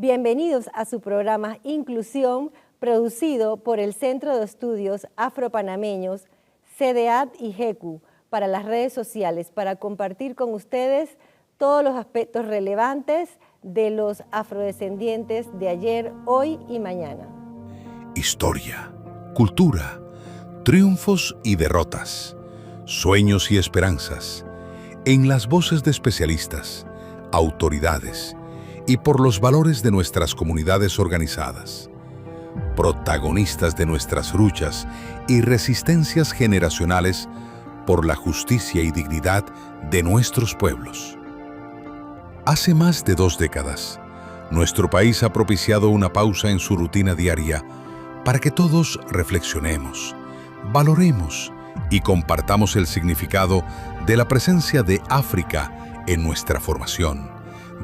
Bienvenidos a su programa Inclusión, producido por el Centro de Estudios Afropanameños, CDAD y GECU, para las redes sociales, para compartir con ustedes todos los aspectos relevantes de los afrodescendientes de ayer, hoy y mañana. Historia, cultura, triunfos y derrotas, sueños y esperanzas, en las voces de especialistas, autoridades y por los valores de nuestras comunidades organizadas, protagonistas de nuestras luchas y resistencias generacionales por la justicia y dignidad de nuestros pueblos. Hace más de 2 décadas, nuestro país ha propiciado una pausa en su rutina diaria para que todos reflexionemos, valoremos y compartamos el significado de la presencia de África en nuestra formación,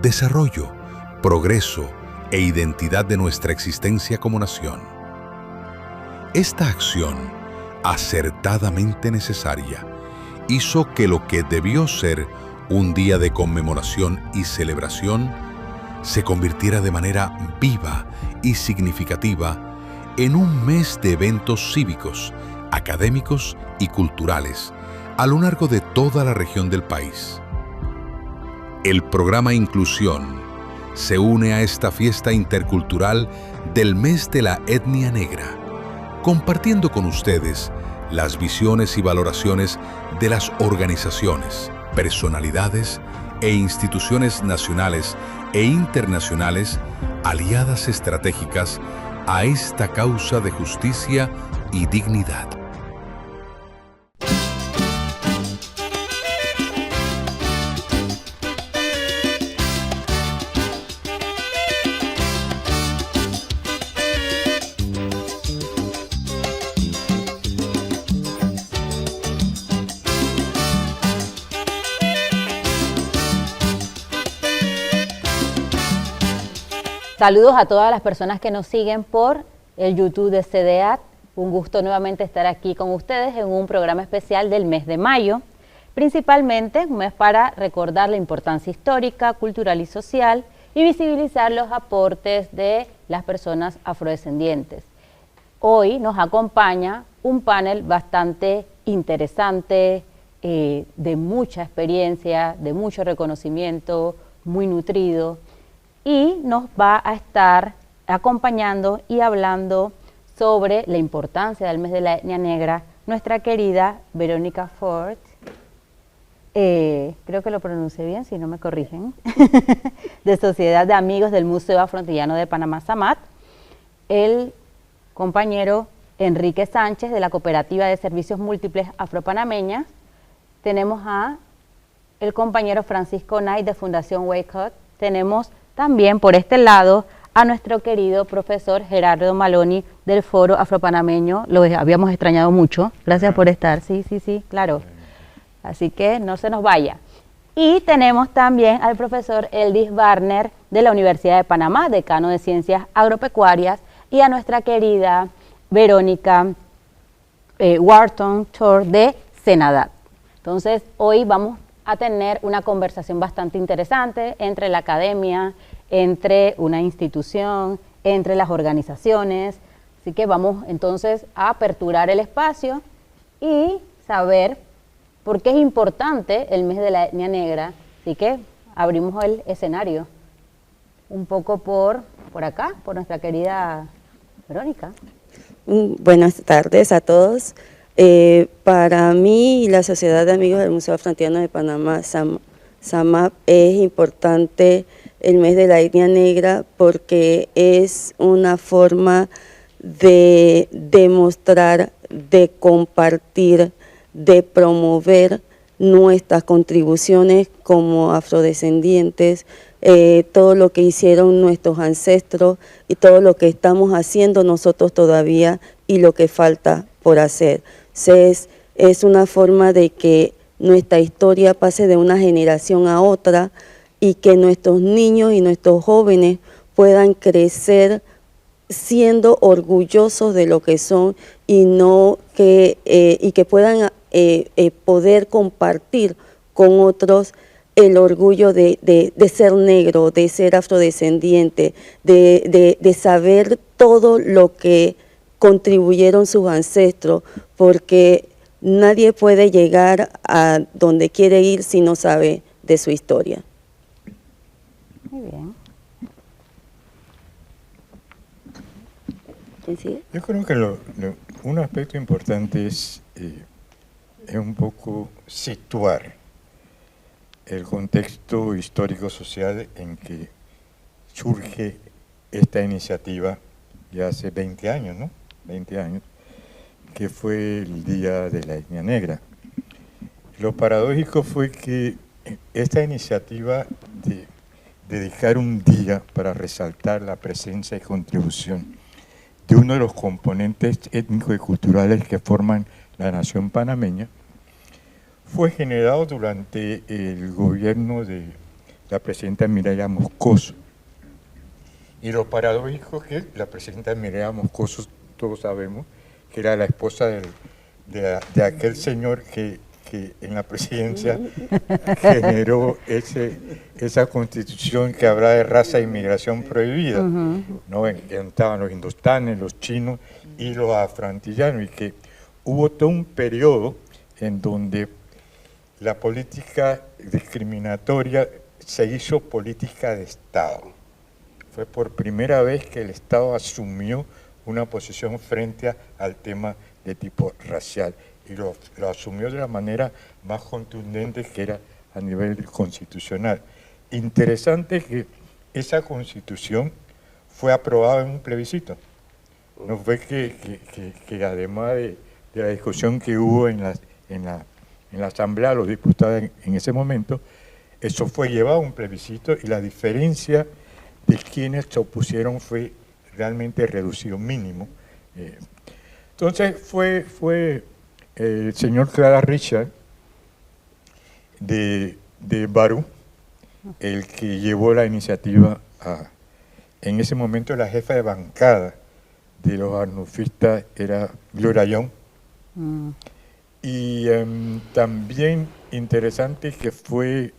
desarrollo, progreso e identidad de nuestra existencia como nación. Esta acción, acertadamente necesaria, hizo que lo que debió ser un día de conmemoración y celebración se convirtiera de manera viva y significativa en un mes de eventos cívicos, académicos y culturales a lo largo de toda la región del país. El programa Inclusión se une a esta fiesta intercultural del mes de la etnia negra, compartiendo con ustedes las visiones y valoraciones de las organizaciones, personalidades e instituciones nacionales e internacionales aliadas estratégicas a esta causa de justicia y dignidad. Saludos a todas las personas que nos siguen por el YouTube de CDAD. Un gusto nuevamente estar aquí con ustedes en un programa especial del mes de mayo. Principalmente un mes para recordar la importancia histórica, cultural y social y visibilizar los aportes de las personas afrodescendientes. Hoy nos acompaña un panel bastante interesante, de mucha experiencia, de mucho reconocimiento, muy nutrido. Y nos va a estar acompañando y hablando sobre la importancia del mes de la etnia negra, nuestra querida Verónica Ford, creo que lo pronuncié bien, si no me corrigen, de Sociedad de Amigos del Museo Afroantillano de Panamá, SAMAT, el compañero Enrique Sánchez de la Cooperativa de Servicios Múltiples Afropanameñas, tenemos a el compañero Francisco Knight de Fundación Wake Up, tenemos también por este lado a nuestro querido profesor Gerardo Maloni del Foro Afropanameño. Lo habíamos extrañado mucho. Gracias por estar. Sí, claro. Así que no se nos vaya. Y tenemos también al profesor Eldis Barner de la Universidad de Panamá, decano de Ciencias Agropecuarias, y a nuestra querida Verónica Wharton Thor de Senadad. Entonces, hoy vamos a tener una conversación bastante interesante entre la academia, entre una institución, entre las organizaciones. Así que vamos entonces a aperturar el espacio y saber por qué es importante el mes de la etnia negra. Así que abrimos el escenario un poco por acá, por nuestra querida Verónica. Buenas tardes a todos. Para mí y la Sociedad de Amigos del Museo Afroantillano de Panamá, SAMAP, es importante el mes de la etnia negra porque es una forma de demostrar, de compartir, de promover nuestras contribuciones como afrodescendientes, todo lo que hicieron nuestros ancestros y todo lo que estamos haciendo nosotros todavía y lo que falta por hacer. Es una forma de que nuestra historia pase de una generación a otra y que nuestros niños y nuestros jóvenes puedan crecer siendo orgullosos de lo que son y que puedan poder compartir con otros el orgullo de ser negro, de ser afrodescendiente, de saber todo lo que contribuyeron sus ancestros, porque nadie puede llegar a donde quiere ir si no sabe de su historia. Muy bien. ¿Quién sigue? Yo creo que un aspecto importante es un poco situar el contexto histórico-social en que surge esta iniciativa ya hace 20 años, ¿no? 20 años, que fue el Día de la Etnia Negra. Lo paradójico fue que esta iniciativa de dedicar un día para resaltar la presencia y contribución de uno de los componentes étnicos y culturales que forman la nación panameña, fue generado durante el gobierno de la presidenta Mireya Moscoso. Y lo paradójico es que la presidenta Mireya Moscoso, todos sabemos, que era la esposa de aquel señor que en la presidencia generó esa constitución que habla de raza e inmigración prohibida, ¿no? Estaban los hindustanes, los chinos y los afroantillanos, y que hubo todo un periodo en donde la política discriminatoria se hizo política de Estado. Fue por primera vez que el Estado asumió una posición frente al tema de tipo racial, y lo asumió de la manera más contundente, que era a nivel constitucional. Interesante que esa constitución fue aprobada en un plebiscito. No fue que además de la discusión que hubo en la Asamblea, los diputados en ese momento, eso fue llevado a un plebiscito, y la diferencia de quienes se opusieron fue realmente reducido, mínimo. Entonces fue el señor Clara Richard de Barú el que llevó la iniciativa en ese momento la jefa de bancada de los arnulfistas era Gloria Young. Y también interesante que fue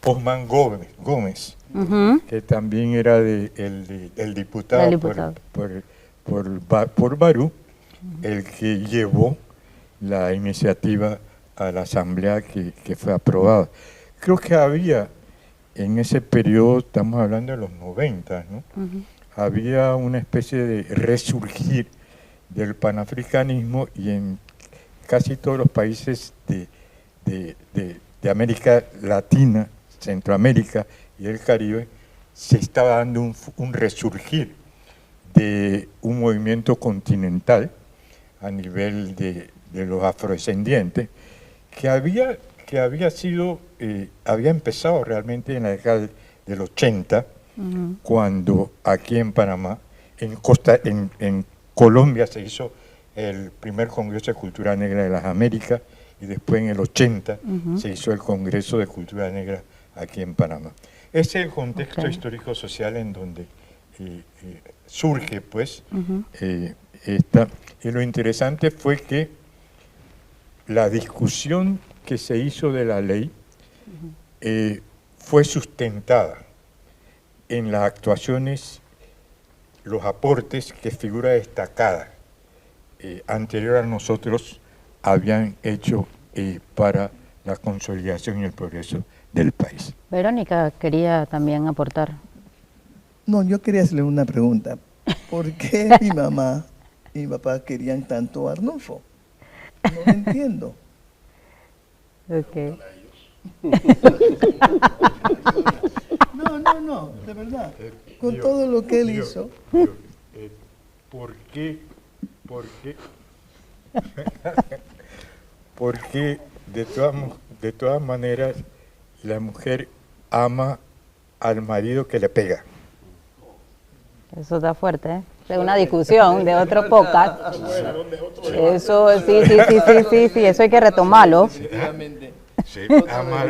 Osman Gómez, que también era el diputado, por Barú, el que llevó la iniciativa a la asamblea que fue aprobada. Creo que había en ese periodo, estamos hablando de los 90, ¿no? Había una especie de resurgir del panafricanismo, y en casi todos los países de América Latina, Centroamérica y el Caribe, se estaba dando un resurgir de un movimiento continental a nivel de los afrodescendientes, que había empezado realmente en la década del 80, cuando aquí en Panamá, en Colombia se hizo el primer Congreso de Cultura Negra de las Américas, y después en el 80 se hizo el Congreso de Cultura Negra aquí en Panamá. Ese es el contexto histórico-social en donde surge, pues, esta. Y lo interesante fue que la discusión que se hizo de la ley fue sustentada en las actuaciones, los aportes que figura destacada anterior a nosotros habían hecho para la consolidación y el progreso del país. Verónica quería también aportar. No, yo quería hacerle una pregunta. ¿Por qué mi mamá y mi papá querían tanto a Arnulfo? No lo entiendo. Okay. No, de verdad. Con todo lo que él hizo. ¿Por qué? Porque de todas maneras la mujer ama al marido que le pega. Eso está fuerte, ¿eh? De una discusión de otro podcast. Eso, sí, eso hay que retomarlo. Sí, ama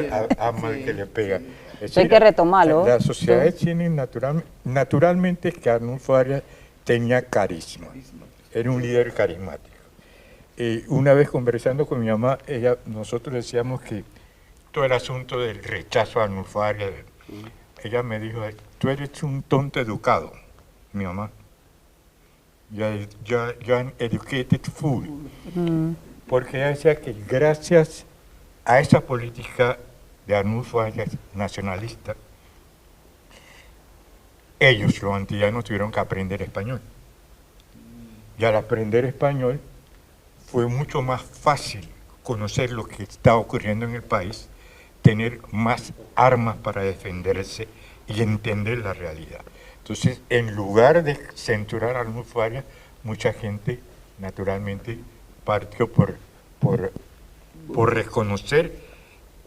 al que le pega. Eso hay que retomarlo. Las sociedades tienen naturalmente que Arnulfo Arias tenía carisma, era un líder carismático. Una vez conversando con mi mamá, nosotros decíamos que todo el asunto del rechazo a Arnulfo Arias, ella me dijo, tú eres un tonto educado, mi mamá. You're an educated fool. Porque ella decía que gracias a esa política de Arnulfo Arias nacionalista, ellos, los antillanos, tuvieron que aprender español. Y al aprender español fue mucho más fácil conocer lo que está ocurriendo en el país, tener más armas para defenderse y entender la realidad. Entonces, en lugar de censurar a Arnulfo Arias, mucha gente naturalmente partió por reconocer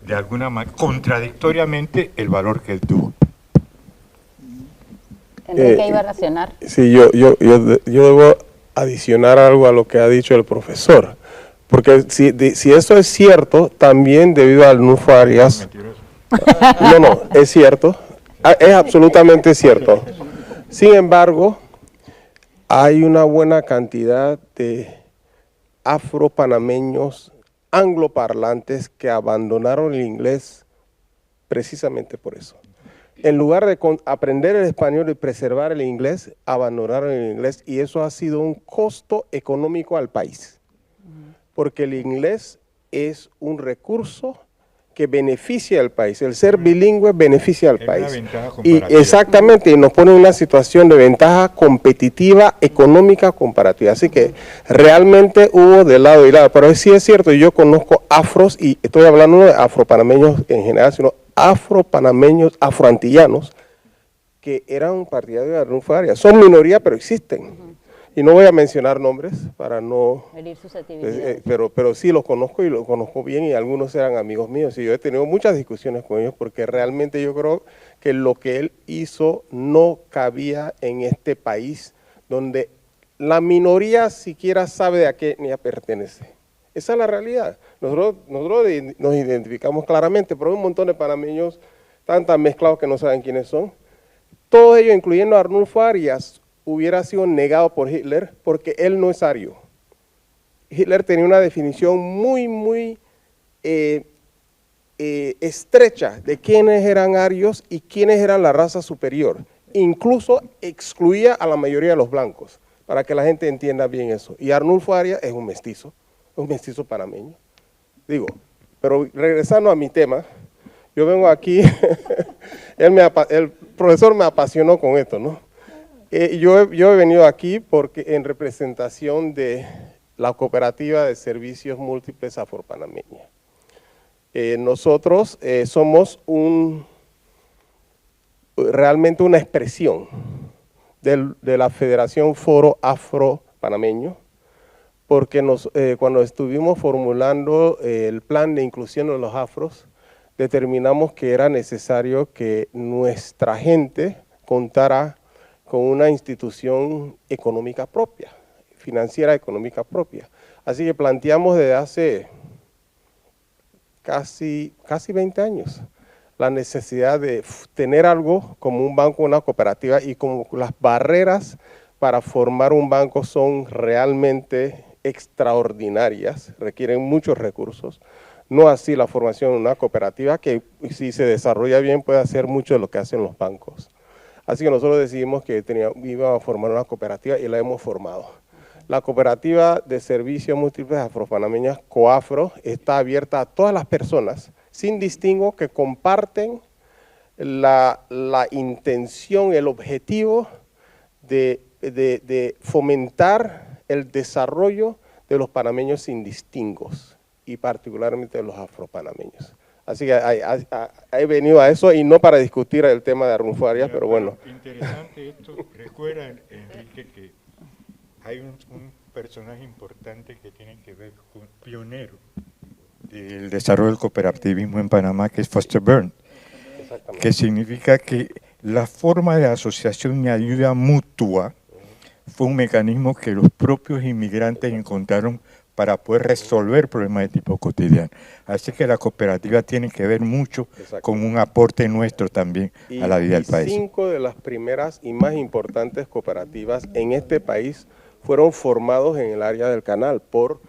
de alguna manera, contradictoriamente, el valor que él tuvo. Enrique iba a reaccionar. Sí, yo debo adicionar algo a lo que ha dicho el profesor, porque si eso es cierto, también debido a Arnulfo Arias, no, es cierto, es absolutamente cierto. Sin embargo, hay una buena cantidad de afropanameños angloparlantes que abandonaron el inglés precisamente por eso. En lugar de aprender el español y preservar el inglés, abandonaron el inglés, y eso ha sido un costo económico al país, porque el inglés es un recurso que beneficia al país. El ser bilingüe beneficia al país. Una ventaja Y comparativa. exactamente, y nos pone en una situación de ventaja competitiva, económica comparativa. Así que realmente hubo de lado y lado. Pero sí es cierto, yo conozco afros, y estoy hablando de afropanameños en general, sino afropanameños, afroantillanos, que eran partidarios de Arnulfo Arias. Son minoría, pero existen. Y no voy a mencionar nombres para no... Herir susceptibilidades. pero sí los conozco, y los conozco bien, y algunos eran amigos míos, y yo he tenido muchas discusiones con ellos, porque realmente yo creo que lo que él hizo no cabía en este país, donde la minoría siquiera sabe de a qué etnia pertenece. Esa es la realidad. Nosotros nos identificamos claramente, pero hay un montón de panameños tan mezclados que no saben quiénes son. Todos ellos, incluyendo a Arnulfo Arias, hubiera sido negado por Hitler, porque él no es ario. Hitler tenía una definición muy estrecha de quiénes eran arios y quiénes eran la raza superior. Incluso excluía a la mayoría de los blancos, para que la gente entienda bien eso. Y Arnulfo Arias es un mestizo panameño. Digo, pero regresando a mi tema, yo vengo aquí, el profesor me apasionó con esto, ¿no? Yo he venido aquí porque en representación de la Cooperativa de Servicios Múltiples Afropanameña. Nosotros somos realmente una expresión de la Federación Foro Afro-Panameño, porque cuando estuvimos formulando el plan de inclusión de los afros, determinamos que era necesario que nuestra gente contara con una institución económica propia, financiera económica propia. Así que planteamos desde hace casi 20 años la necesidad de tener algo como un banco, una cooperativa, y como las barreras para formar un banco son realmente extraordinarias, requieren muchos recursos, no así la formación de una cooperativa que, si se desarrolla bien, puede hacer mucho de lo que hacen los bancos. Así que nosotros decidimos que íbamos a formar una cooperativa, y la hemos formado. La Cooperativa de Servicios Múltiples Afropanameñas, COAFRO, está abierta a todas las personas, sin distingo, que comparten la intención, el objetivo de fomentar el desarrollo de los panameños sin distingos, y particularmente de los afropanameños. Así que he venido a eso, y no para discutir el tema de Arnulfo Arias, pero bueno. Interesante esto. Recuerda, Enrique, que hay un personaje importante que tiene que ver con pionero del desarrollo del cooperativismo en Panamá, que es Foster Byrne, que significa que la forma de asociación y ayuda mutua fue un mecanismo que los propios inmigrantes encontraron para poder resolver problemas de tipo cotidiano. Así que la cooperativa tiene que ver mucho con un aporte nuestro también a la vida del país. 5 de las primeras y más importantes cooperativas en este país fueron formados en el área del canal por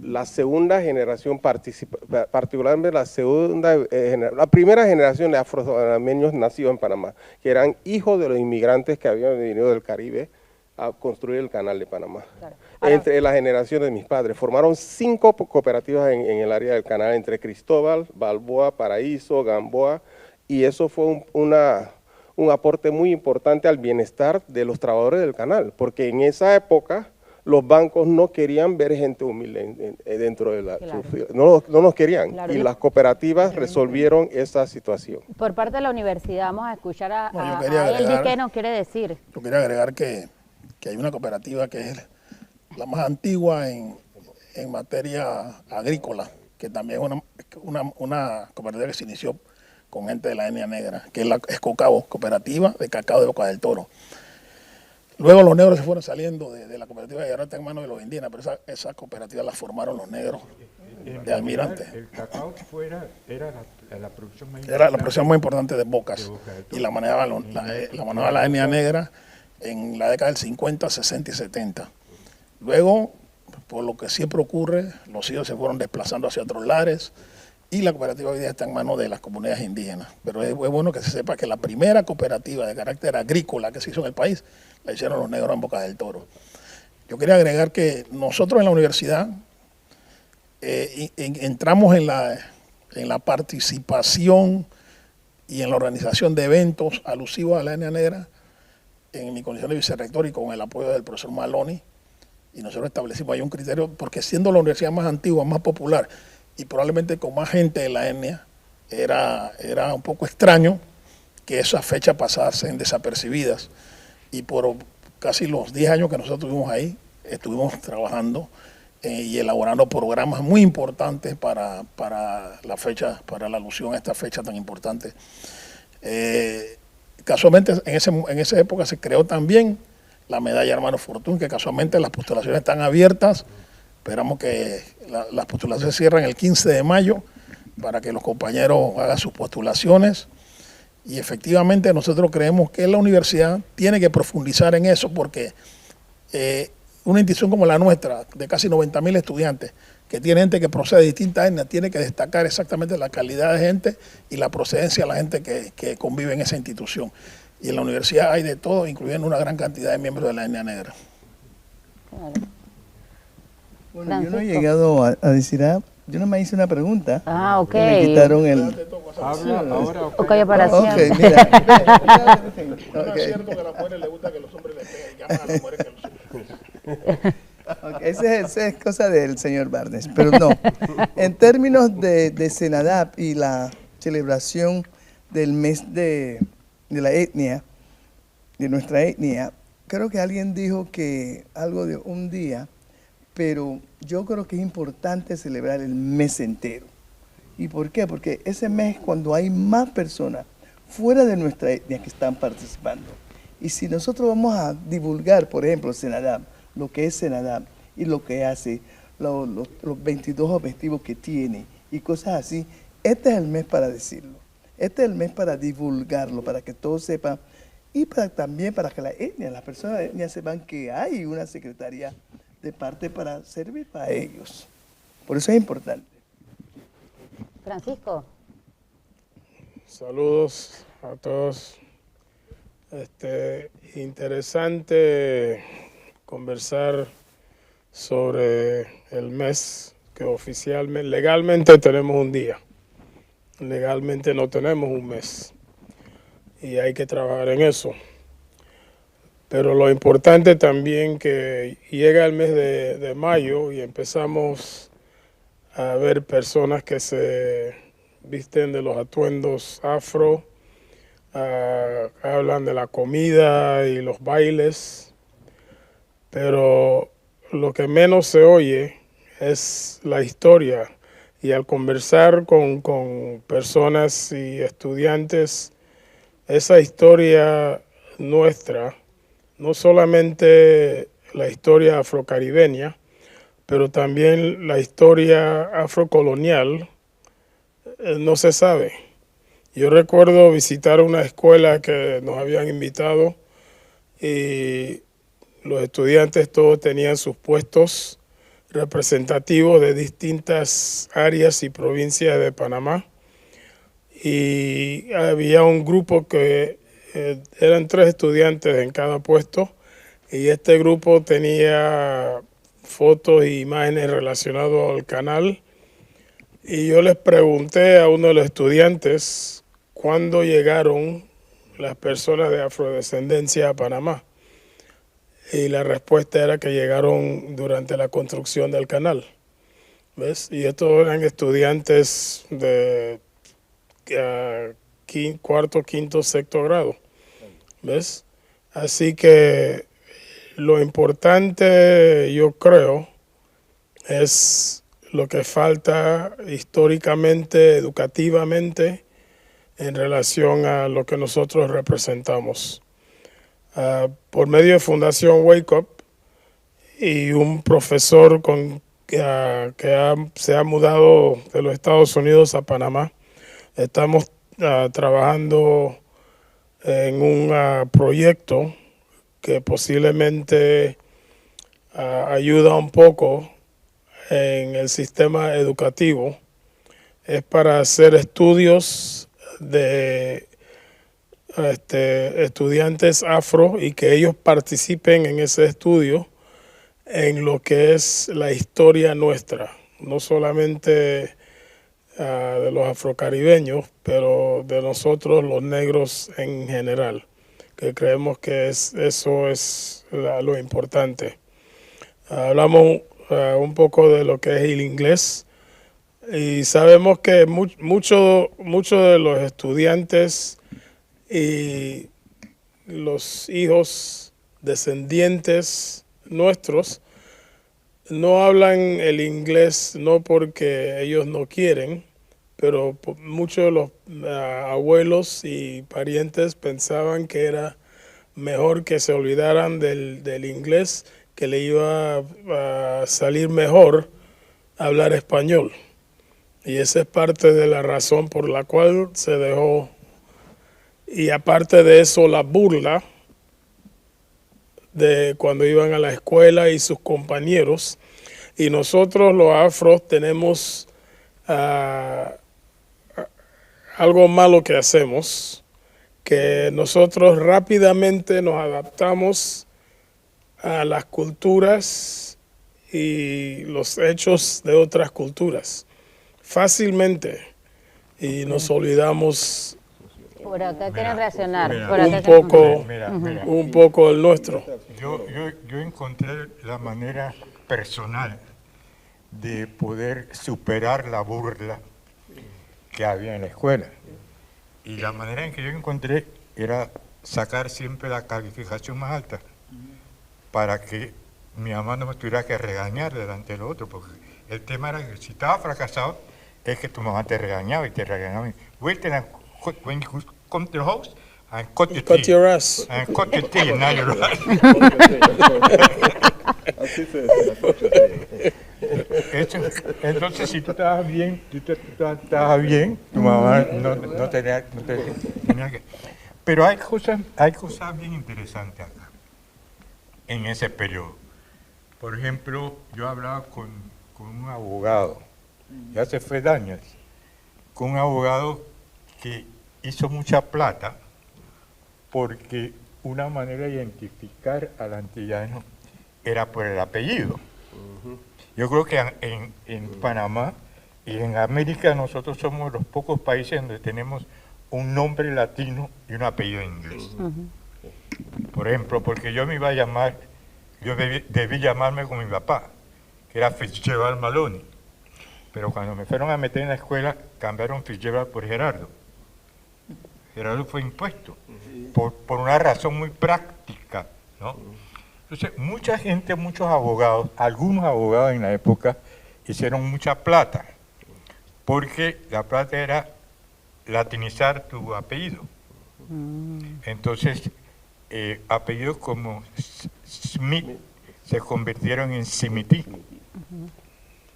la segunda generación, particularmente la primera generación de afropanameños nacidos en Panamá, que eran hijos de los inmigrantes que habían venido del Caribe a construir el canal de Panamá. Claro. Entre la generación de mis padres, formaron 5 cooperativas en el área del canal, entre Cristóbal, Balboa, Paraíso, Gamboa, y eso fue un aporte muy importante al bienestar de los trabajadores del canal, porque en esa época los bancos no querían ver gente humilde dentro de Claro. no nos querían, Claro. y las cooperativas resolvieron esa situación. Por parte de la universidad vamos a escuchar a Bueno, yo quería Eldi agregar- qué nos quiere decir. Yo quería agregar que hay una cooperativa que es la más antigua en materia agrícola, que también es una cooperativa que se inició con gente de la etnia negra, que es la Escocabo, Cooperativa de Cacao de Boca del Toro. Luego los negros se fueron saliendo de la cooperativa y ahora está en manos de los indígenas, pero esa cooperativa la formaron los negros de Almirante. El cacao era la producción más Era la producción más importante de Bocas y la manejaba la etnia negra en la década del 50, 60 y 70. Luego, por lo que siempre ocurre, los hijos se fueron desplazando hacia otros lares y la cooperativa hoy día está en manos de las comunidades indígenas. Pero es bueno que se sepa que la primera cooperativa de carácter agrícola que se hizo en el país la hicieron los negros en Boca del Toro. Yo quería agregar que nosotros en la universidad entramos en la participación y en la organización de eventos alusivos a la etnia negra en mi condición de vicerrector y con el apoyo del profesor Maloney. Y nosotros establecimos ahí un criterio, porque siendo la universidad más antigua, más popular y probablemente con más gente de la etnia, era un poco extraño que esas fechas pasasen desapercibidas. Y por casi los 10 años que nosotros estuvimos ahí, estuvimos trabajando y elaborando programas muy importantes para la fecha, para la alusión a esta fecha tan importante. Casualmente en esa época se creó también la medalla Hermano Fortún, que casualmente las postulaciones están abiertas. Esperamos que las postulaciones cierren el 15 de mayo para que los compañeros hagan sus postulaciones. Y efectivamente nosotros creemos que la universidad tiene que profundizar en eso, porque una institución como la nuestra, de casi 90.000 estudiantes, que tiene gente que procede de distintas etnias, tiene que destacar exactamente la calidad de gente y la procedencia de la gente que convive en esa institución. Y en la universidad hay de todo, incluyendo una gran cantidad de miembros de la etnia negra. Claro. Bueno, yo no he llegado a decir yo no me hice una pregunta. Ah, ok. Me quitaron el... Habla ahora. Ok, para Ok, siempre. mira. No Ok. es cierto que a las mujeres les gusta que los hombres les peguen, llaman a las mujeres que los Ok, esa es cosa del señor Barnes, pero no. En términos de Senadap y la celebración del mes de la etnia, de nuestra etnia, creo que alguien dijo que algo de un día, pero yo creo que es importante celebrar el mes entero. ¿Y por qué? Porque ese mes cuando hay más personas fuera de nuestra etnia que están participando. Y si nosotros vamos a divulgar, por ejemplo, Senadap, lo que es Senadap y lo que hace, los 22 objetivos que tiene y cosas así, este es el mes para decirlo. Este es el mes para divulgarlo, para que todos sepan y también para que las personas de la etnia sepan que hay una secretaría de parte para servir para ellos. Por eso es importante. Francisco. Saludos a todos. Interesante conversar sobre el mes que oficialmente, legalmente tenemos un día. Legalmente no tenemos un mes y hay que trabajar en eso. Pero lo importante también que llega el mes de mayo y empezamos a ver personas que se visten de los atuendos afro, hablan de la comida y los bailes, pero lo que menos se oye es la historia. Y al conversar con personas y estudiantes, esa historia nuestra, no solamente la historia afrocaribeña, pero también la historia afrocolonial, no se sabe. Yo recuerdo visitar una escuela que nos habían invitado y los estudiantes todos tenían sus puestos representativos de distintas áreas y provincias de Panamá. Y había un grupo que eran 3 estudiantes en cada puesto, y este grupo tenía fotos e imágenes relacionadas al canal. Y yo les pregunté a uno de los estudiantes cuándo llegaron las personas de afrodescendencia a Panamá. Y la respuesta era que llegaron durante la construcción del canal. ¿Ves? Y estos eran estudiantes de cuarto, quinto, sexto grado. ¿Ves? Así que lo importante, yo creo, es lo que falta históricamente, educativamente, en relación a lo que nosotros representamos. Por medio de Fundación Wake Up y un profesor que se ha mudado de los Estados Unidos a Panamá, estamos trabajando en un proyecto que posiblemente ayuda un poco en el sistema educativo. Es para hacer estudios de estudiantes afro y que ellos participen en ese estudio en lo que es la historia nuestra, no solamente de los afrocaribeños, pero de nosotros los negros en general, que creemos que eso es lo importante. Hablamos un poco de lo que es el inglés y sabemos que muchos de los estudiantes y los hijos descendientes nuestros no hablan el inglés no porque ellos no quieren, pero muchos de los abuelos y parientes pensaban que era mejor que se olvidaran del inglés, que le iba a salir mejor hablar español. Y esa es parte de la razón por la cual se dejó. Y aparte de eso, la burla de cuando iban a la escuela y sus compañeros. Y nosotros los afros tenemos algo malo que hacemos, que nosotros rápidamente nos adaptamos a las culturas y los hechos de otras culturas fácilmente, y nos olvidamos por acá quieren reaccionar. Un poco el nuestro. Yo encontré la manera personal de poder superar la burla que había en la escuela. Y la manera en que yo encontré era sacar siempre la calificación más alta para que mi mamá no me tuviera que regañar delante de los otros, porque el tema era que si estaba fracasado es que tu mamá te regañaba y te regañaba. When you come to the house and cut your ass. And cut your teeth, now you're right. Entonces, si tú estabas bien, tu mamá no tenía que... Pero hay cosas bien interesantes acá, en ese periodo. Por ejemplo, yo hablaba con un abogado, ya se fue Daniels, con un abogado que hizo mucha plata porque una manera de identificar al antillano era por el apellido. Yo creo que en Panamá y en América nosotros somos los pocos países donde tenemos un nombre latino y un apellido en inglés. Por ejemplo, porque yo me iba a llamar, yo debí llamarme con mi papá, que era Fitzgerald Maloney. Pero cuando me fueron a meter en la escuela, cambiaron Fitzgerald por Gerardo. Gerardo fue impuesto por una razón muy práctica, ¿no? Entonces, mucha gente, muchos abogados, algunos abogados en la época, hicieron mucha plata, porque la plata era latinizar tu apellido. Entonces, apellidos como Smith se convirtieron en Simití.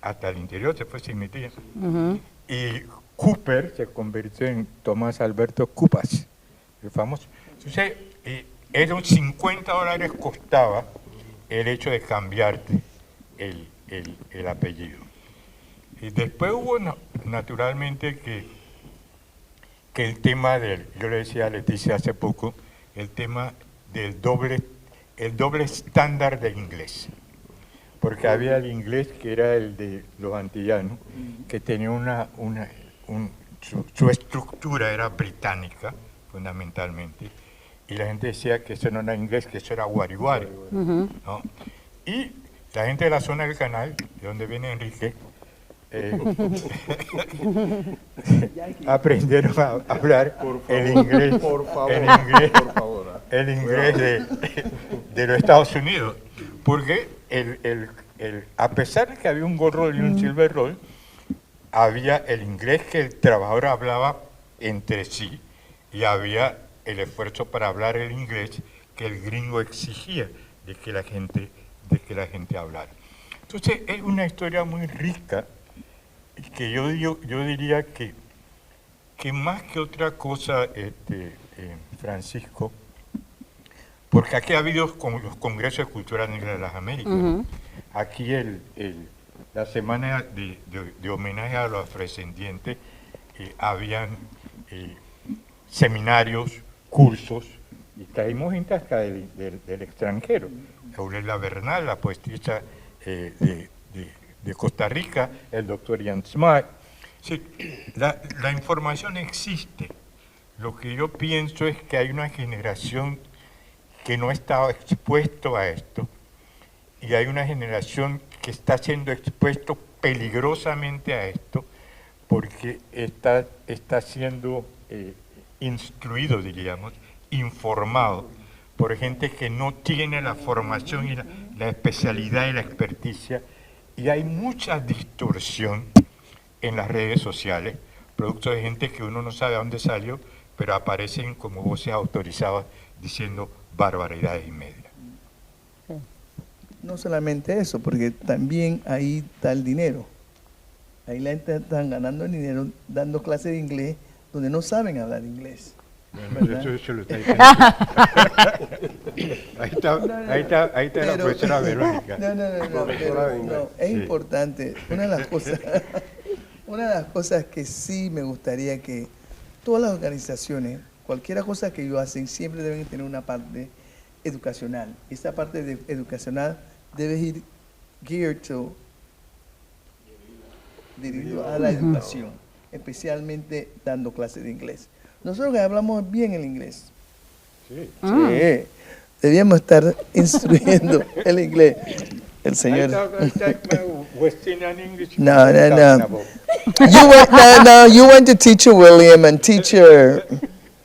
Hasta el interior se fue Simití. Y Cooper se convirtió en Tomás Alberto Cupas, el famoso. Entonces, eran $50 costaba el hecho de cambiarte el apellido. Y después hubo naturalmente que el tema yo le decía a Leticia hace poco, el tema del doble estándar de inglés. Porque había el inglés que era el de los antillanos, que tenía su estructura era británica, fundamentalmente, y la gente decía que eso no era inglés, que eso era guariguari, ¿no? Y la gente de la zona del canal, de donde viene Enrique, aprendieron a hablar el inglés, el inglés de los Estados Unidos, porque a pesar de que había un gold roll y un silver roll, había el inglés que el trabajador hablaba entre sí y había el esfuerzo para hablar el inglés que el gringo exigía de que la gente hablara. Entonces es una historia muy rica que yo diría que más que otra cosa, Francisco, porque aquí ha habido los congresos de cultura negra de las Américas. Aquí la semana de homenaje a los afrodescendientes habían seminarios, cursos, y traímos gente hasta del extranjero. Aurelia Bernal, la poetisa de Costa Rica, el doctor Jan Smart. Sí, la información existe. Lo que yo pienso es que hay una generación que no estaba expuesto a esto y hay una generación que está siendo expuesto peligrosamente a esto porque está siendo instruido, diríamos, informado por gente que no tiene la formación y la especialidad y la experticia, y hay mucha distorsión en las redes sociales, producto de gente que uno no sabe a dónde salió, pero aparecen como voces autorizadas diciendo barbaridades y media. No solamente eso, porque también ahí está el dinero. Ahí la gente está ganando el dinero dando clases de inglés donde no saben hablar inglés. Bueno, eso lo está diciendo. Ahí está la profesora Verónica. No, es importante. Una de las cosas que sí me gustaría que todas las organizaciones, cualquier cosa que ellos hacen, siempre deben tener una parte educacional. Esa parte educacional debe ir dirigido a la educación, especialmente dando clases de inglés. Nosotros que hablamos bien el inglés. Sí. Debíamos estar instruyendo el inglés. El señor. No. You went to Teacher William and Teacher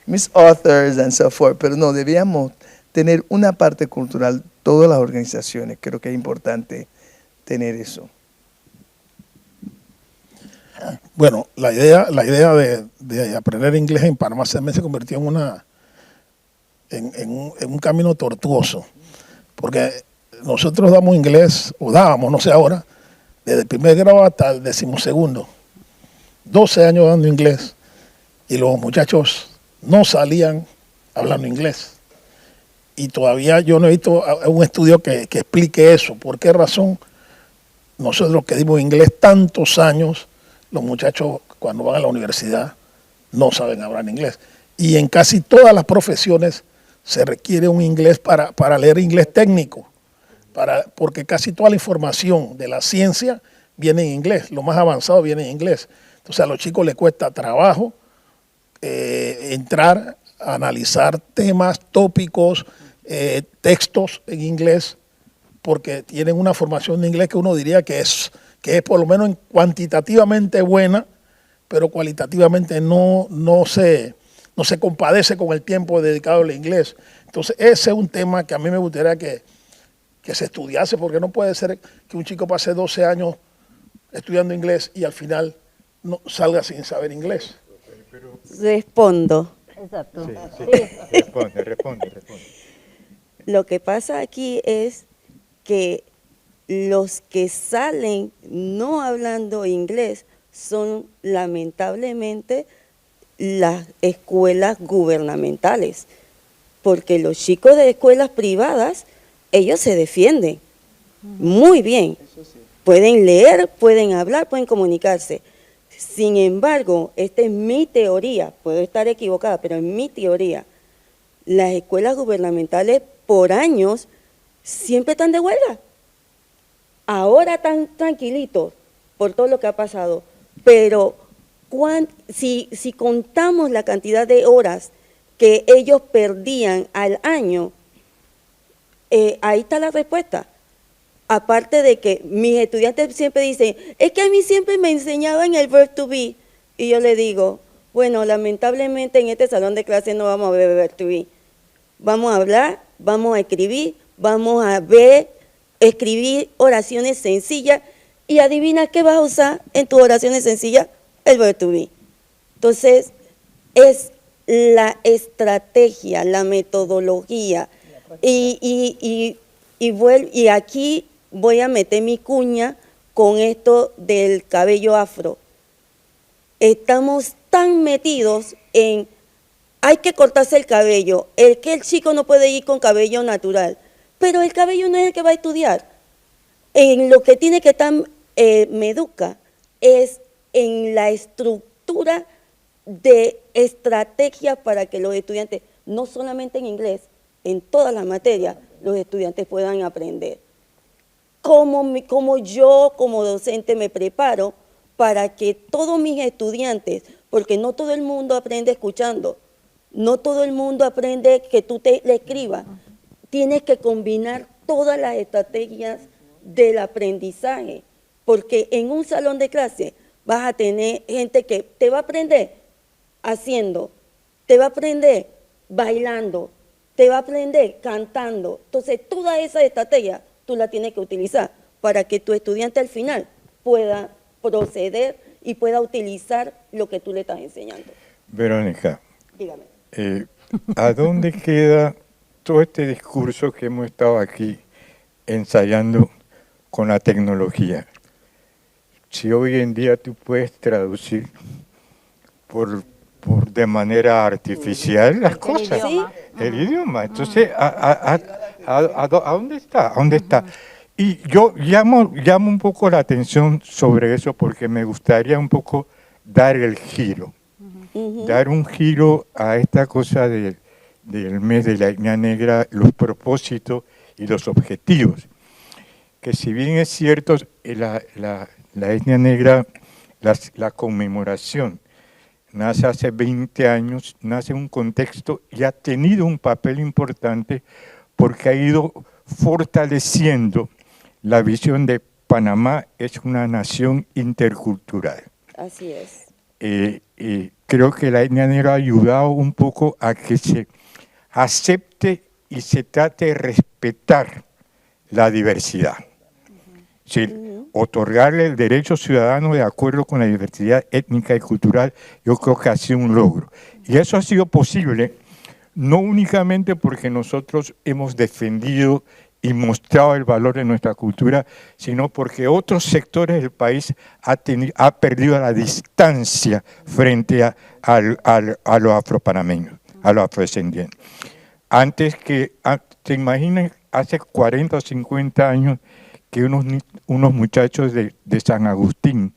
Miss Authors and so forth. Pero no, debíamos tener una parte cultural, todas las organizaciones. Creo que es importante tener eso. Bueno, la idea de aprender inglés en Panamá se convirtió en un camino tortuoso, porque nosotros damos inglés, o dábamos, no sé ahora, desde el primer grado hasta el 12º, 12 años dando inglés, y los muchachos no salían hablando inglés. Y todavía yo no he visto un estudio que explique eso. ¿Por qué razón nosotros que dimos inglés tantos años, los muchachos cuando van a la universidad no saben hablar inglés? Y en casi todas las profesiones se requiere un inglés para leer inglés técnico, porque casi toda la información de la ciencia viene en inglés, lo más avanzado viene en inglés. Entonces a los chicos les cuesta trabajo entrar a analizar temas, tópicos, textos en inglés, porque tienen una formación de inglés que uno diría que es por lo menos cuantitativamente buena, pero cualitativamente no se compadece con el tiempo dedicado al inglés. Entonces ese es un tema que a mí me gustaría que se estudiase, porque no puede ser que un chico pase 12 años estudiando inglés y al final no salga sin saber inglés. Respondo. Exacto. Sí. Responde. Lo que pasa aquí es que los que salen no hablando inglés son lamentablemente las escuelas gubernamentales, porque los chicos de escuelas privadas, ellos se defienden muy bien. pueden leer, pueden hablar, pueden comunicarse. Sin embargo, esta es mi teoría, puedo estar equivocada, pero es mi teoría. Las escuelas gubernamentales por años siempre están de huelga. Ahora están tranquilitos por todo lo que ha pasado, pero si contamos la cantidad de horas que ellos perdían al año, ahí está la respuesta. Aparte de que mis estudiantes siempre dicen, es que a mí siempre me enseñaban el verb to be, y yo le digo, bueno, lamentablemente en este salón de clase no vamos a ver verb to be. Vamos a hablar, vamos a escribir, vamos a ver, escribir oraciones sencillas, y adivina qué vas a usar en tus oraciones sencillas, el verb to be. Entonces, es la estrategia, la metodología, y aquí voy a meter mi cuña con esto del cabello afro. Estamos tan metidos en, hay que cortarse el cabello, el chico no puede ir con cabello natural, pero el cabello no es el que va a estudiar. En lo que tiene que estar Meduca es en la estructura de estrategias para que los estudiantes, no solamente en inglés, en todas las materias, los estudiantes puedan aprender. Cómo yo como docente me preparo para que todos mis estudiantes, porque no todo el mundo aprende escuchando, no todo el mundo aprende que tú le escribas, tienes que combinar todas las estrategias del aprendizaje, porque en un salón de clase vas a tener gente que te va a aprender haciendo, te va a aprender bailando, te va a aprender cantando. Entonces, toda esa estrategia tú la tienes que utilizar para que tu estudiante al final pueda proceder y pueda utilizar lo que tú le estás enseñando. Verónica, dígame. ¿A dónde queda todo este discurso que hemos estado aquí ensayando con la tecnología? Si hoy en día tú puedes traducir de manera artificial las cosas, el idioma. Entonces, ¿a dónde está? ¿A dónde está? Y yo llamo un poco la atención sobre eso porque me gustaría un poco dar el giro, dar un giro a esta cosa del mes de la etnia negra, los propósitos y los objetivos. Que si bien es cierto, la etnia negra, la conmemoración, nace hace 20 años, nace en un contexto y ha tenido un papel importante porque ha ido fortaleciendo la visión de Panamá es una nación intercultural. Así es. Creo que la etnia negra ha ayudado un poco a que se acepte y se trate de respetar la diversidad. Es decir, otorgarle el derecho ciudadano de acuerdo con la diversidad étnica y cultural, yo creo que ha sido un logro. Y eso ha sido posible no únicamente porque nosotros hemos defendido y mostrado el valor de nuestra cultura, sino porque otros sectores del país ha perdido la distancia frente a los afropanameños, a los afrodescendientes. ¿Se imaginan hace 40 o 50 años que unos muchachos de San Agustín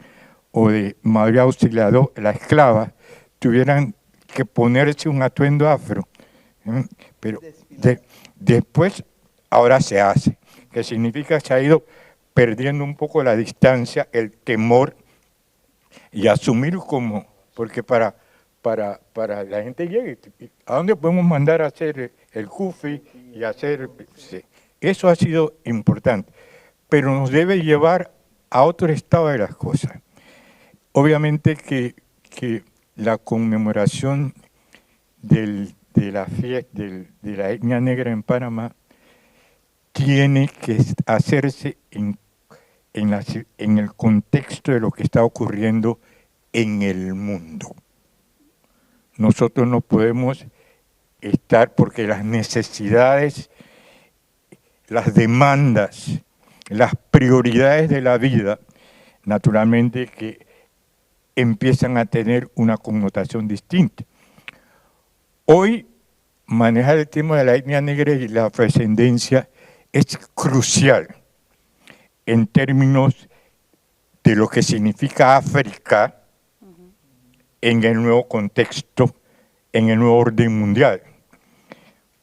o de María Auxiliador, la esclava, tuvieran que ponerse un atuendo afro? Pero después, ahora se hace, que significa que se ha ido perdiendo un poco la distancia, el temor, y asumir como, porque para la gente llegue, ¿a dónde podemos mandar a hacer el jufi y hacer? Eso ha sido importante, pero nos debe llevar a otro estado de las cosas. Obviamente que la conmemoración de la fiesta de la etnia negra en Panamá tiene que hacerse en el contexto de lo que está ocurriendo en el mundo. Nosotros no podemos estar, porque las necesidades, las demandas, las prioridades de la vida, naturalmente que empiezan a tener una connotación distinta. Hoy, manejar el tema de la etnia negra y la afrodescendencia es crucial en términos de lo que significa África en el nuevo contexto, en el nuevo orden mundial,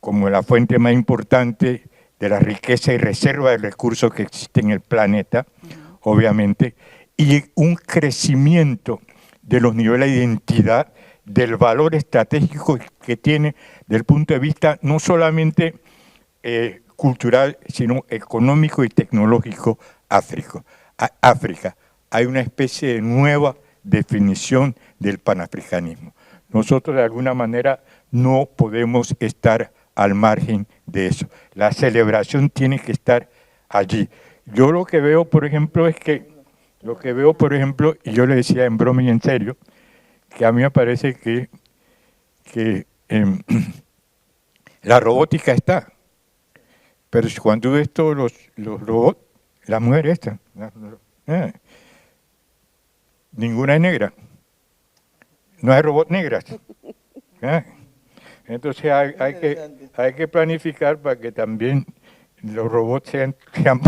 como la fuente más importante de la riqueza y reserva de recursos que existe en el planeta, obviamente, y un crecimiento de los niveles de identidad, del valor estratégico que tiene desde el punto de vista no solamente cultural, sino económico y tecnológico África. Hay una especie de nueva definición del panafricanismo. Nosotros de alguna manera no podemos estar al margen de eso. La celebración tiene que estar allí. Yo lo que veo, por ejemplo, y yo le decía en broma y en serio, que a mí me parece que la robótica está, pero cuando ves todos los robots, las mujeres están, ninguna es negra, no hay robots negras. Entonces hay que planificar para que también los robots sean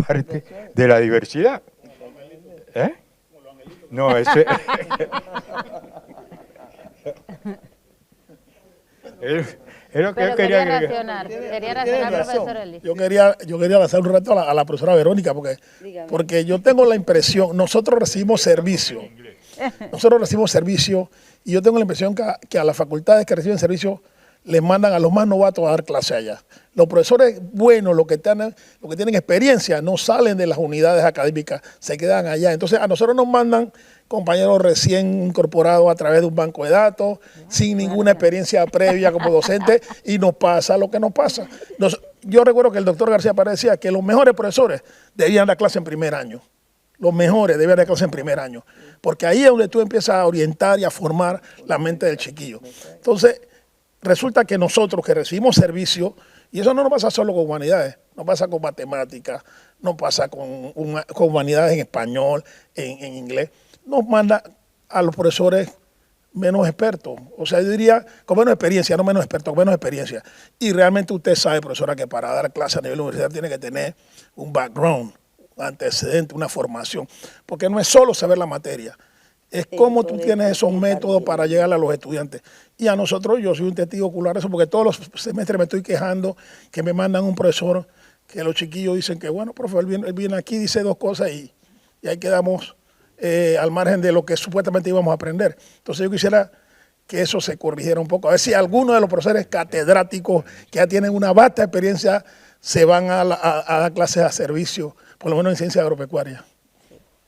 parte de la diversidad. No, ese... es lo que yo quería reaccionar. Quería reaccionar, profesor Eli. Yo quería lanzar un reto a la profesora Verónica, porque yo tengo la impresión, nosotros recibimos servicio, y yo tengo la impresión que a las facultades que reciben servicio les mandan a los más novatos a dar clase allá. Los profesores buenos, los que tienen experiencia, no salen de las unidades académicas, se quedan allá. Entonces a nosotros nos mandan compañeros recién incorporados a través de un banco de datos, sin ninguna experiencia previa como docente, y nos pasa lo que nos pasa. Yo recuerdo que el doctor García Paredes decía que los mejores profesores debían dar clase en primer año. Los mejores debían dar clase en primer año, porque ahí es donde tú empiezas a orientar y a formar la mente del chiquillo. Entonces, resulta que nosotros que recibimos servicio, y eso no nos pasa solo con humanidades, nos pasa con matemáticas, nos pasa con humanidades en español, en inglés, nos manda a los profesores menos expertos, o sea, yo diría con menos experiencia, no menos expertos, con menos experiencia. Y realmente usted sabe, profesora, que para dar clase a nivel universitario tiene que tener un background, un antecedente, una formación, porque no es solo saber la materia, es cómo tú tienes esos métodos para llegar a los estudiantes. Y a nosotros, yo soy un testigo ocular de eso, porque todos los semestres me estoy quejando que me mandan un profesor, que los chiquillos dicen que, bueno, profe, él viene aquí, dice dos cosas y ahí quedamos al margen de lo que supuestamente íbamos a aprender. Entonces yo quisiera que eso se corrigiera un poco. A ver si algunos de los profesores catedráticos que ya tienen una vasta experiencia se van a dar clases a servicio, por lo menos en ciencia agropecuaria.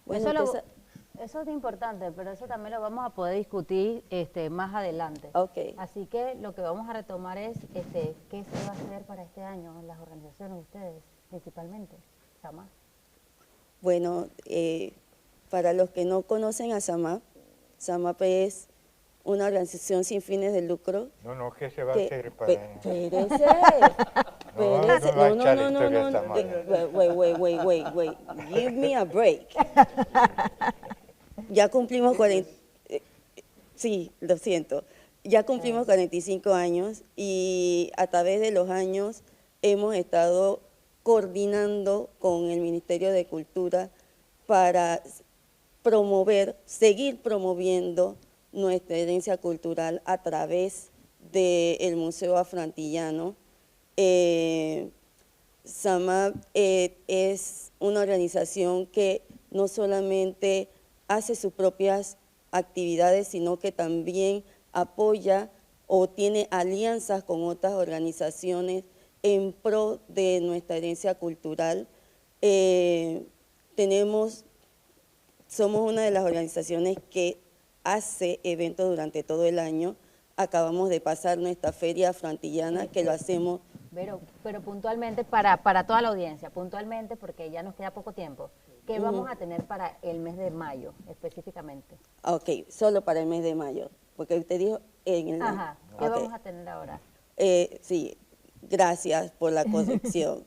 Bueno, eso es importante, pero eso también lo vamos a poder discutir más adelante. Okay. Así que lo que vamos a retomar es qué se va a hacer para este año en las organizaciones de ustedes, principalmente. SAMAP. Bueno, para los que no conocen a SAMAP, SAMAP es una organización sin fines de lucro. No, ¿qué se va a hacer para...? Espérese. Wait. Give me a break. Ya cumplimos 40... Sí, lo siento. Ya cumplimos 45 años y a través de los años hemos estado coordinando con el Ministerio de Cultura para seguir promoviendo nuestra herencia cultural a través del Museo Afroantillano. SAMAP es una organización que no solamente hace sus propias actividades, sino que también apoya o tiene alianzas con otras organizaciones en pro de nuestra herencia cultural. Somos una de las organizaciones que hace eventos durante todo el año. Acabamos de pasar nuestra feria afroantillana, que lo hacemos. Pero puntualmente, para toda la audiencia, puntualmente, porque ya nos queda poco tiempo, ¿qué vamos a tener para el mes de mayo específicamente? Ok, solo para el mes de mayo, porque usted dijo en el... Ajá, ¿qué vamos a tener ahora? Sí, gracias por la corrección.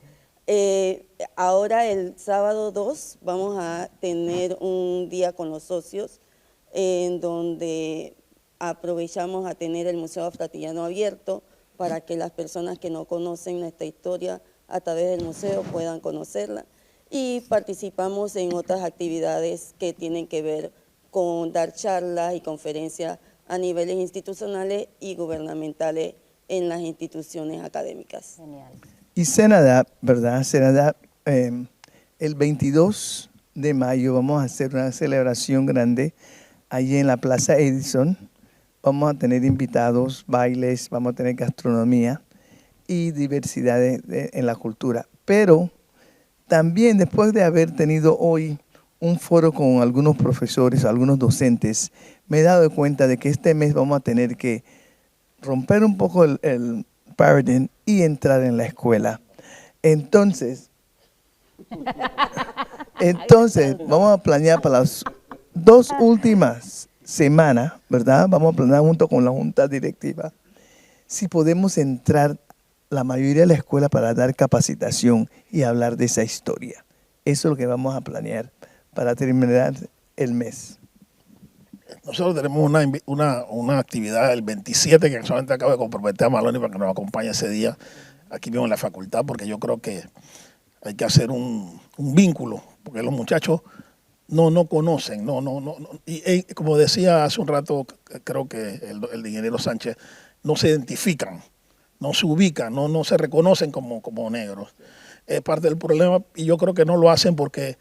Ahora el sábado 2 vamos a tener un día con los socios en donde aprovechamos a tener el Museo Afroantillano abierto para que las personas que no conocen nuestra historia a través del museo puedan conocerla. y participamos en otras actividades que tienen que ver con dar charlas y conferencias a niveles institucionales y gubernamentales en las instituciones académicas. Genial. Y Senadap, ¿verdad? Senadap, el 22 de mayo vamos a hacer una celebración grande allí en la Plaza Edison. Vamos a tener invitados, bailes, vamos a tener gastronomía y diversidad en la cultura. Pero también después de haber tenido hoy un foro con algunos profesores, algunos docentes, me he dado cuenta de que este mes vamos a tener que romper un poco el paradigm y entrar en la escuela. Entonces, vamos a planear para las 2 últimas semanas, ¿verdad? Vamos a planear junto con la junta directiva si podemos entrar la mayoría de la escuela para dar capacitación y hablar de esa historia. Eso es lo que vamos a planear para terminar el mes. Nosotros tenemos una actividad el 27 que solamente acabo de comprometer a Maloney para que nos acompañe ese día aquí mismo en la facultad, porque yo creo que hay que hacer un vínculo, porque los muchachos no conocen, y como decía hace un rato, creo que el ingeniero Sánchez, no se identifican, no se ubican, no se reconocen como negros. Es parte del problema y yo creo que no lo hacen porque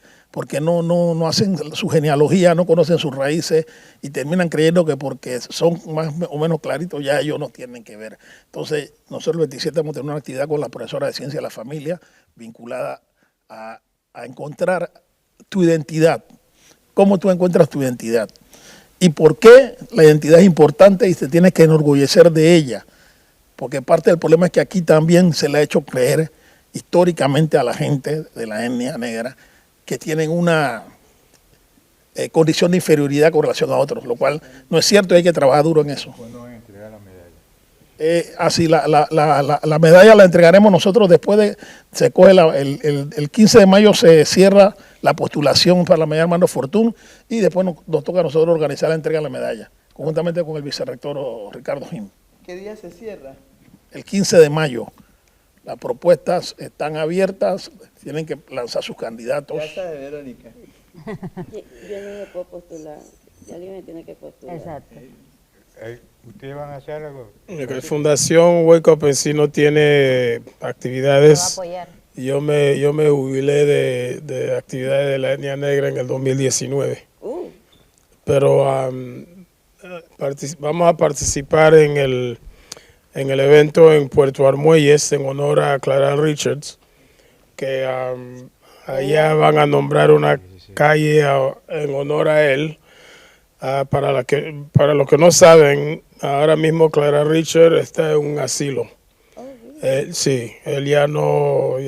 no hacen su genealogía, no conocen sus raíces y terminan creyendo que porque son más o menos claritos ya ellos no tienen que ver. Entonces nosotros el 27 vamos a tener una actividad con la profesora de Ciencia de la Familia vinculada a encontrar tu identidad. ¿Cómo tú encuentras tu identidad? ¿Y por qué la identidad es importante y te tienes que enorgullecer de ella? Porque parte del problema es que aquí también se le ha hecho creer históricamente a la gente de la etnia negra que tienen una condición de inferioridad con relación a otros, lo cual no es cierto y hay que trabajar duro en eso. ¿Cuándo van a entregar la medalla? La medalla la entregaremos nosotros después de, se coge el 15 de mayo se cierra la postulación para la medalla Armando Fortún y después nos toca a nosotros organizar la entrega de la medalla, conjuntamente con el vicerrector Ricardo Jim. ¿Qué día se cierra? El 15 de mayo. Las propuestas están abiertas, tienen que lanzar sus candidatos. Ya está de Verónica. Yo no me puedo postular, y alguien me tiene que postular. Exacto. ¿Ustedes van a hacer algo? La Fundación Wake Up en sí no tiene actividades. Lo va a apoyar. Yo me jubilé de actividades de la etnia negra en el 2019. Pero vamos a participar en el evento en Puerto Armuelles en honor a Clara Richards, que allá van a nombrar una calle en honor a él. Para los que no saben, ahora mismo Clara Richards está en un asilo. Sí, él ya no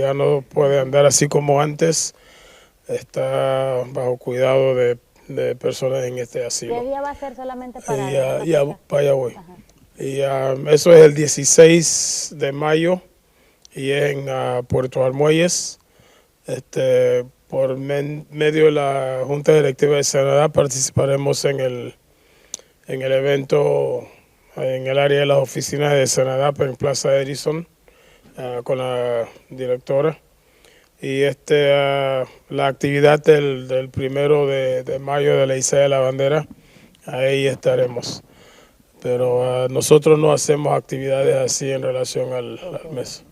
puede andar así como antes, está bajo cuidado de personas en este asilo. ¿Qué día va a ser solamente para para allá voy. Y eso es el 16 de mayo y es en Puerto Armuelles. Por medio de la Junta Directiva de Senadap participaremos en el evento en el área de las oficinas de Senadap en Plaza Edison con la directora. Y la actividad del 1 de mayo de la Izada de la Bandera, ahí estaremos. Pero nosotros no hacemos actividades así en relación al mes.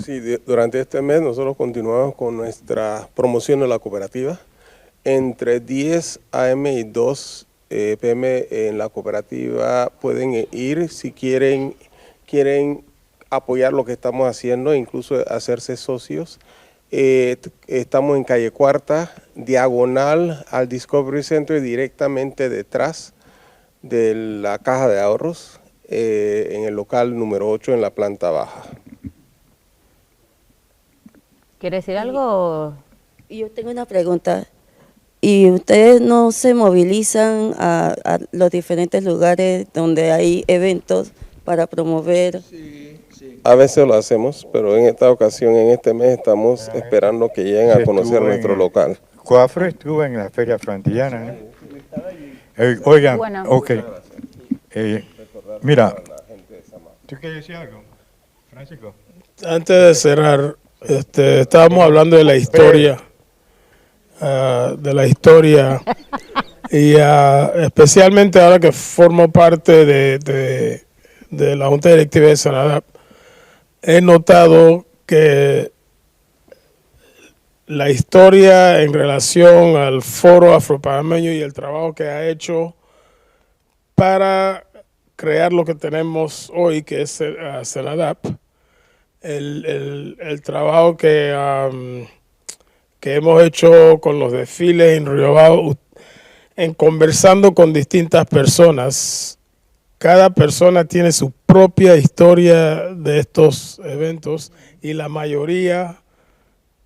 Sí, durante este mes nosotros continuamos con nuestra promoción de la cooperativa. Entre 10 a.m. y 2 p.m. en la cooperativa pueden ir si quieren apoyar lo que estamos haciendo, incluso hacerse socios. Estamos en calle Cuarta, diagonal al Discovery Center, directamente detrás de la caja de ahorros, en el local número 8 en la planta baja. ¿Quiere decir algo? Yo tengo una pregunta. ¿Y ustedes no se movilizan a los diferentes lugares donde hay eventos para promover? A veces lo hacemos, pero en esta ocasión, en este mes, estamos esperando que lleguen a conocer nuestro local. Coafro estuvo en la Feria Frantillana, ¿no? Oigan, Bueno. ok. Mira, ¿tú quieres decir algo, Francisco? Antes de cerrar, Estábamos hablando de la historia, y especialmente ahora que formo parte de la Junta Directiva de Senadap, he notado que la historia en relación al Foro Afropanameño y el trabajo que ha hecho para crear lo que tenemos hoy, que es Senadap, el trabajo que hemos hecho con los desfiles en Río Bajo, en conversando con distintas personas. Cada persona tiene su propia historia de estos eventos y la mayoría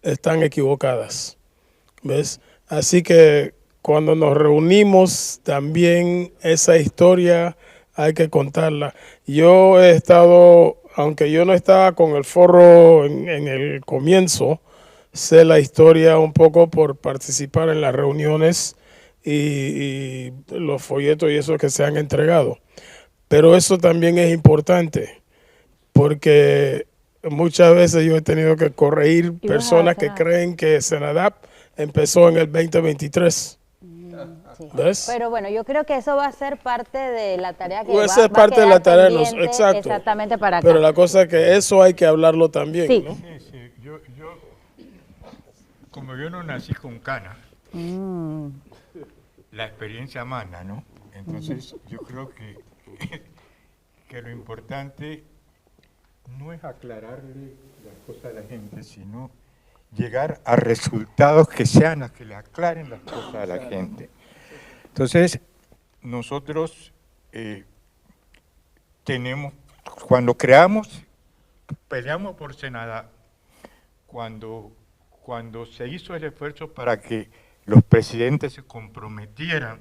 están equivocadas, ¿ves? Así que cuando nos reunimos también esa historia hay que contarla. Yo he estado, aunque yo no estaba con el foro en el comienzo, sé la historia un poco por participar en las reuniones y los folletos y eso que se han entregado. Pero eso también es importante, porque muchas veces yo he tenido que corregir personas que creen que Senadap empezó en el 2023. Sí. ¿Ves? Pero bueno, yo creo que eso va a ser parte de la tarea que Esa es parte de la tarea, exacto. Exactamente para acá. Pero la cosa es que eso hay que hablarlo también, sí. ¿no? Sí, sí. Como yo no nací con cana, la experiencia manda, ¿no? Entonces yo creo que lo importante no es aclararle las cosas a la gente, sino llegar a resultados que sean las que le aclaren las cosas a la gente. Entonces, nosotros cuando peleamos por Senadap, cuando se hizo el esfuerzo para que los presidentes se comprometieran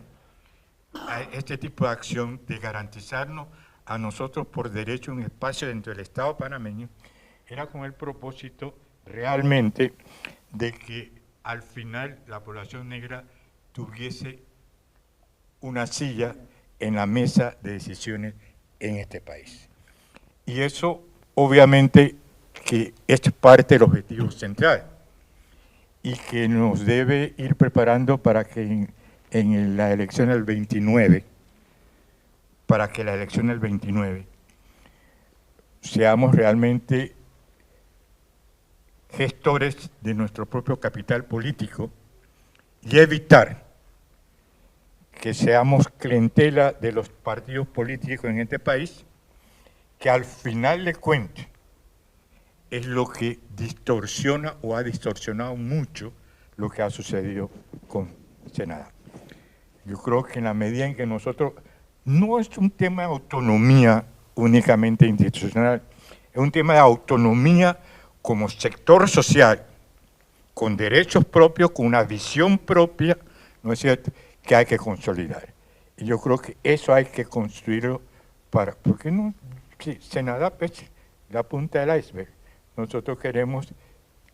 a este tipo de acción de garantizarnos a nosotros por derecho un espacio dentro del Estado panameño, era con el propósito realmente de que al final la población negra tuviese una silla en la mesa de decisiones en este país. Y eso obviamente que es parte del objetivo central y que nos debe ir preparando para que en la elección del 29, seamos realmente gestores de nuestro propio capital político y evitar que seamos clientela de los partidos políticos en este país, que al final de cuentas es lo que distorsiona o ha distorsionado mucho lo que ha sucedido con Senadap. Yo creo que en la medida en que nosotros, no es un tema de autonomía únicamente institucional, es un tema de autonomía como sector social, con derechos propios, con una visión propia, ¿no es cierto?, que hay que consolidar. Y yo creo que eso hay que construirlo porque no, sí, Senadap es la punta del iceberg. Nosotros queremos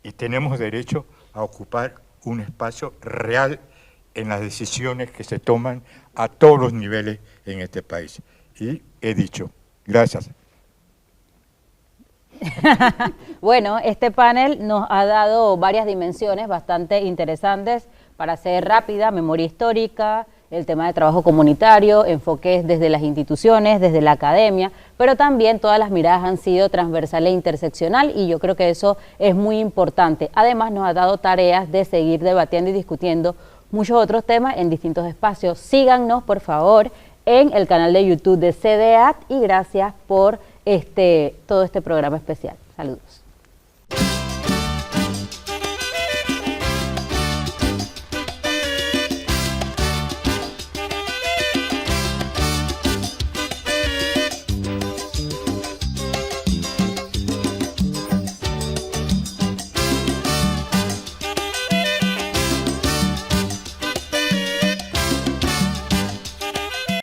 y tenemos derecho a ocupar un espacio real en las decisiones que se toman a todos los niveles en este país. Y he dicho, gracias. Bueno, este panel nos ha dado varias dimensiones bastante interesantes para hacer rápida, memoria histórica, el tema de trabajo comunitario, enfoques desde las instituciones, desde la academia, pero también todas las miradas han sido transversal e interseccional y yo creo que eso es muy importante. Además nos ha dado tareas de seguir debatiendo y discutiendo muchos otros temas en distintos espacios. Síganos, por favor, en el canal de YouTube de CDAT y gracias por todo este programa especial. Saludos.